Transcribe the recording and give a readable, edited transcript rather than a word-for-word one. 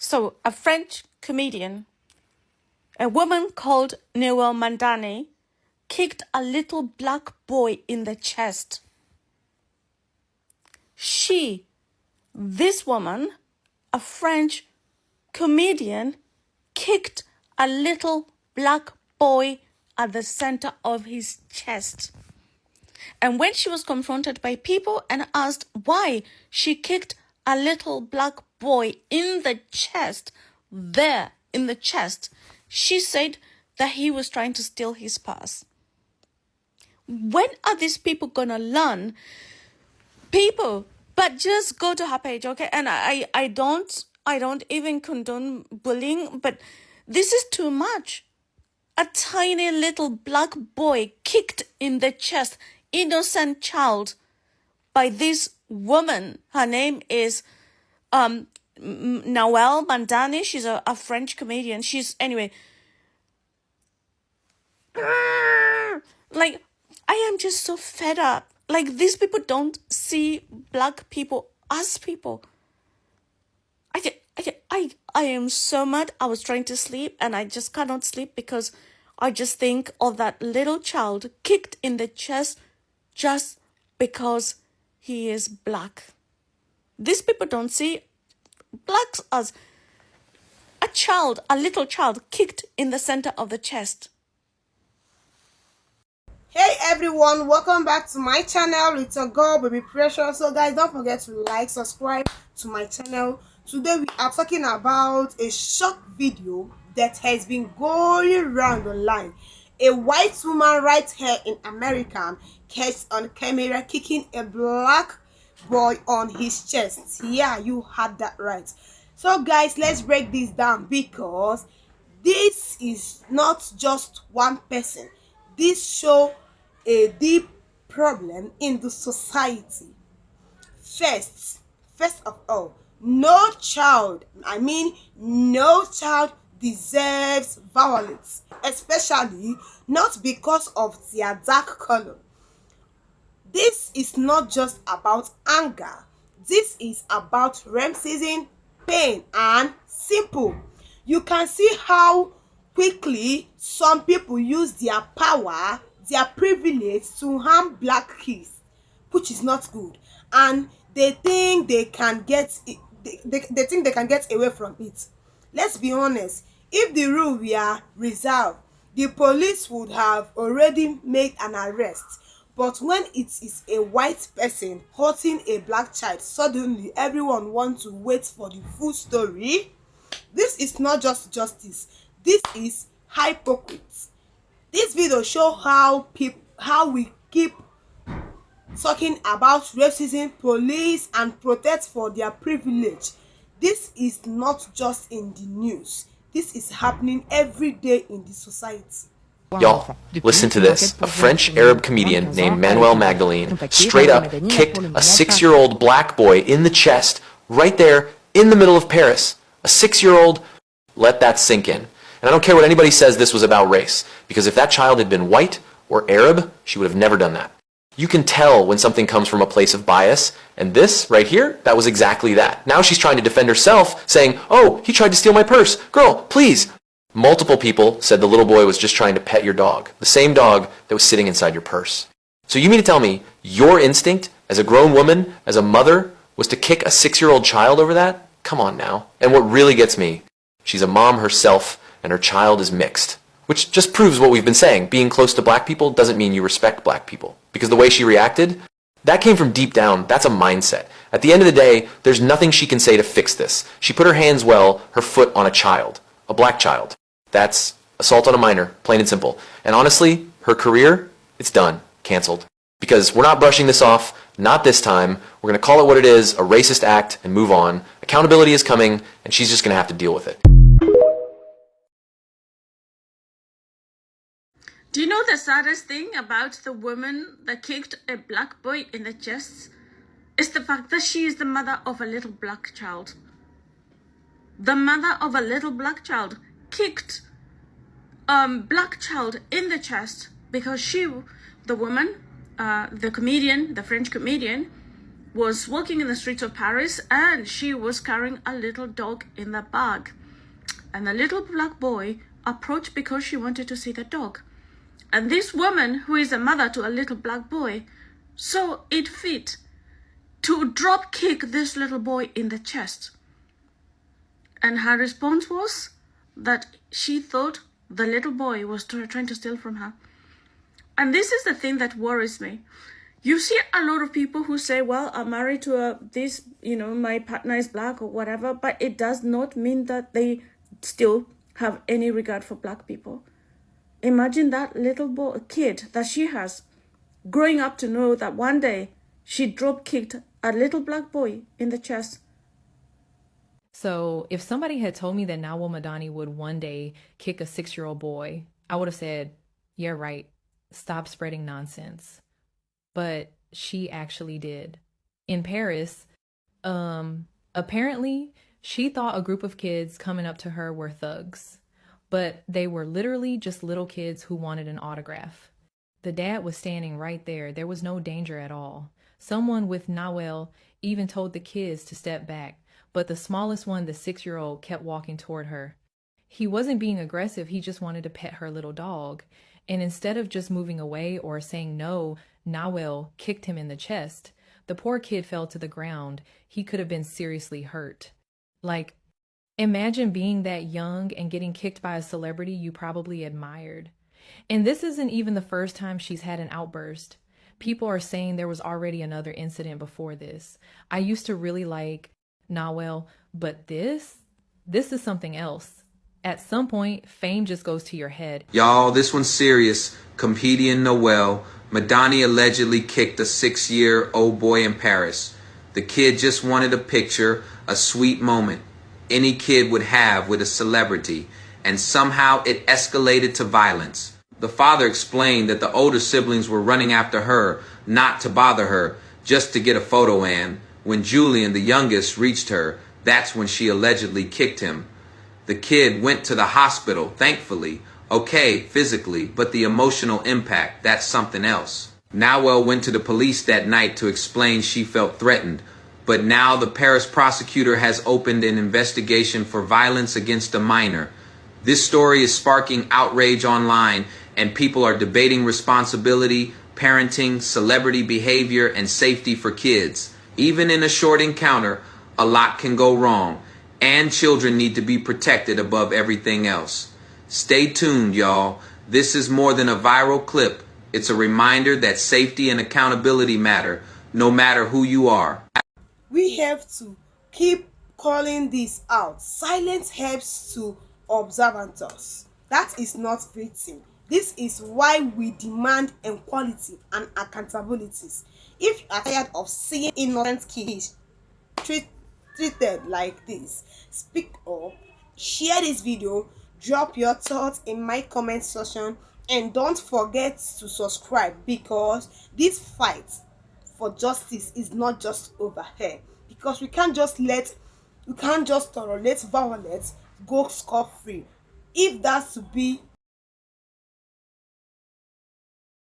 So a French comedian, a woman called Noel Mandani, kicked a little black boy in the chest. This woman, a French comedian, kicked a little black boy at the center of his chest. And when she was confronted by people and asked why she kicked a little black boy in the chest, she said that he was trying to steal his purse. When are these people gonna learn? People, but just go to her page, okay? And I don't even condone bullying, but this is too much. A tiny little black boy kicked in the chest, innocent child, by this woman. Her name is Noel Mandani. She's a French comedian. Anyway. Like, I am just so fed up. Like, these people don't see black people as people. I am so mad. I was trying to sleep and I just cannot sleep because I just think of that little child kicked in the chest just because he is black. These people don't see blacks as a little child kicked in the center of the chest. Hey everyone, welcome back to my channel. It's your girl Baby Precious. So guys, don't forget to like, subscribe to my channel. Today we are talking about a shock video that has been going around online. A white woman right here in America catch on camera kicking a black boy on his chest. Yeah, you had that right. So guys, let's break this down because this is not just one person. This show a deep problem in the society. First of all, no child deserves violence, especially not because of their dark color. This is not just about anger. This is about racism, pain, and simple. You can see how quickly some people use their power, their privilege to harm black kids, which is not good, and they think they can get it, they think they can get away from it. Let's be honest, if the rule were reserved, the police would have already made an arrest. But when it is a white person hurting a black child, suddenly everyone wants to wait for the full story. This is not just justice. This is hypocrite. This video show how we keep talking about racism, police, and protest for their privilege. This is not just in the news. This is happening every day in the society. Y'all, listen to this. A French Arab comedian named Manuel Magdalene straight up kicked a 6-year-old black boy in the chest right there in the middle of Paris. A 6-year-old, let that sink in. And I don't care what anybody says this was about race, because if that child had been white or Arab, she would have never done that. You can tell when something comes from a place of bias, and this right here, that was exactly that. Now she's trying to defend herself, saying, "Oh, he tried to steal my purse. Girl, please." Multiple people said the little boy was just trying to pet your dog, the same dog that was sitting inside your purse. So you mean to tell me your instinct as a grown woman, as a mother, was to kick a 6-year-old child over that? Come on now. And what really gets me, she's a mom herself, and her child is mixed. Which just proves what we've been saying. Being close to black people doesn't mean you respect black people. Because the way she reacted, that came from deep down. That's a mindset. At the end of the day, there's nothing she can say to fix this. She put her hands her foot on a child, a black child. That's assault on a minor, plain and simple. And honestly, her career, it's done, canceled. Because we're not brushing this off, not this time. We're going to call it what it is, a racist act, and move on. Accountability is coming, and she's just going to have to deal with it. Do you know the saddest thing about the woman that kicked a black boy in the chest? Is the fact that she is the mother of a little black child. The mother of a little black child kicked black child in the chest because the woman, the French comedian, was walking in the streets of Paris, and she was carrying a little dog in the bag. And the little black boy approached because she wanted to see the dog. And this woman, who is a mother to a little black boy, saw it fit to drop kick this little boy in the chest. And her response was that she thought the little boy was trying to steal from her. And this is the thing that worries me. You see a lot of people who say, well, I'm married to my partner is black or whatever, but it does not mean that they still have any regard for black people. Imagine that little kid that she has growing up to know that one day she drop kicked a little black boy in the chest. So if somebody had told me that Nawal Madani would one day kick a 6-year-old boy, I would have said, yeah, right. Stop spreading nonsense. But she actually did. In Paris, apparently she thought a group of kids coming up to her were thugs, but they were literally just little kids who wanted an autograph. The dad was standing right there. There was no danger at all. Someone with Nawal even told the kids to step back, but the smallest one, the 6-year-old, kept walking toward her. He wasn't being aggressive. He just wanted to pet her little dog. And instead of just moving away or saying no, Nawal kicked him in the chest. The poor kid fell to the ground. He could have been seriously hurt. Like, imagine being that young and getting kicked by a celebrity you probably admired. And this isn't even the first time she's had an outburst. People are saying there was already another incident before this. I used to really like Nawal, but this is something else. At some point, fame just goes to your head. Y'all, this one's serious. Comedian Noel Madani allegedly kicked a 6-year-old boy in Paris. The kid just wanted a picture, a sweet moment any kid would have with a celebrity, and somehow it escalated to violence. The father explained that the older siblings were running after her, not to bother her, just to get a photo, and when Julian, the youngest, reached her, that's when she allegedly kicked him. The kid went to the hospital, thankfully. Okay, physically, but the emotional impact, that's something else. Nawal went to the police that night to explain she felt threatened, but now the Paris prosecutor has opened an investigation for violence against a minor. This story is sparking outrage online, and people are debating responsibility, parenting, celebrity behavior, and safety for kids. Even in a short encounter, a lot can go wrong, and children need to be protected above everything else. Stay tuned, y'all. This is more than a viral clip. It's a reminder that safety and accountability matter, no matter who you are. We have to keep calling this out. Silence helps to observe us. That is not victim. This is why we demand equality and accountabilities. If you are tired of seeing innocent kids treated like this, speak up, share this video, drop your thoughts in my comment section, and don't forget to subscribe, because this fight for justice is not just over here, because we can't just tolerate violence go scot-free. If that's to be